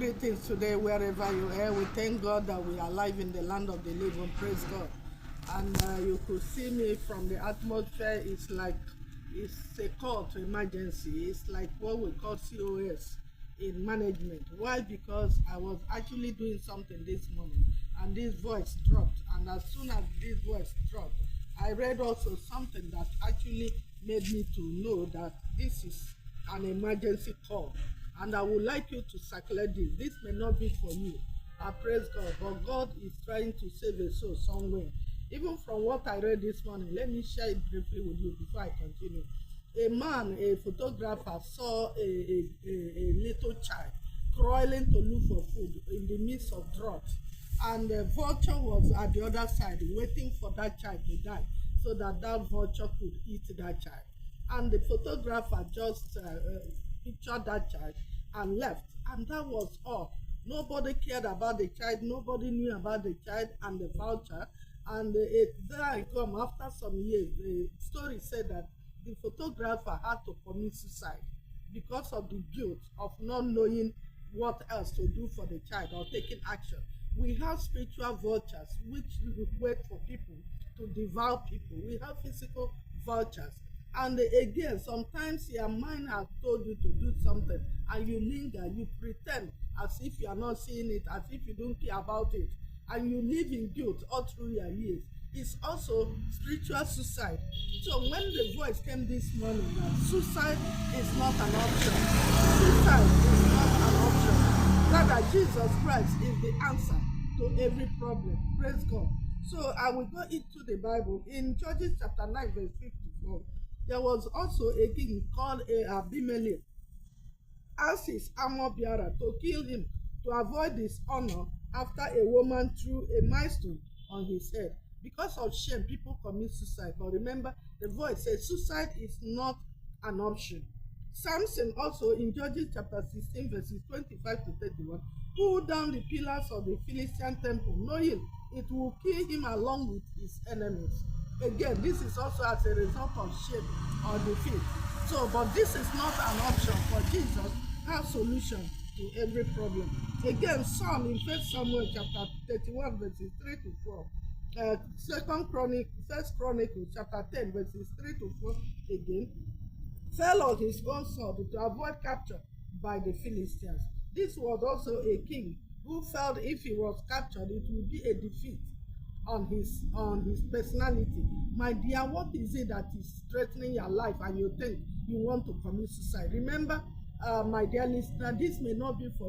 Greetings today, wherever you are. We thank God that we are alive in the land of the living. Praise God. And you could see me from the atmosphere. It's like it's a call to emergency. It's like what we call COS in management. Why? Because I was actually doing something this morning and this voice dropped. And as soon as this voice dropped, I read also something that actually made me to know that this is an emergency call. And I would like you to circulate this. This may not be for you. I praise God. But God is trying to save a soul somewhere. Even from what I read this morning, let me share it briefly with you before I continue. A man, a photographer, saw a little child crawling to look for food in the midst of drought. And the vulture was at the other side waiting for that child to die so that that vulture could eat that child. And the photographer just pictured that child and left. And that was all. Nobody cared about the child. Nobody knew about the child and the vulture. And there I come after some years. The story said that the photographer had to commit suicide because of the guilt of not knowing what else to do for the child or taking action. We have spiritual vultures which wait for people to devour people. We have physical vultures. And again, sometimes your mind has told you to do something and you linger, you pretend as if you are not seeing it, as if you don't care about it, and you live in guilt all through your years. It's also spiritual suicide. So when the voice came this morning that suicide is not an option, suicide is not an option, rather Jesus Christ is the answer to every problem. Praise God. So I will go into the Bible in Judges chapter 9 verse 54. There was also a king called Abimelech, asked his armor bearer to kill him to avoid dishonor after a woman threw a milestone on his head. Because of shame, people commit suicide. But remember, the voice says suicide is not an option. Samson also in Judges chapter 16 verses 25 to 31 pulled down the pillars of the Philistine temple, knowing it will kill him along with his enemies. Again, this is also as a result of shame or defeat. So, but this is not an option, for Jesus has solution to every problem. Again, Saul in 1 Samuel chapter 31 verses 3 to 4. First Chronicles chapter 10 verses 3 to 4 again, fell on his own sword to avoid capture by the Philistines. This was also a king who felt if he was captured, it would be a defeat on his personality. My dear, what is it that is threatening your life and you think you want to commit suicide? Remember, my dear listener, this may not be for you.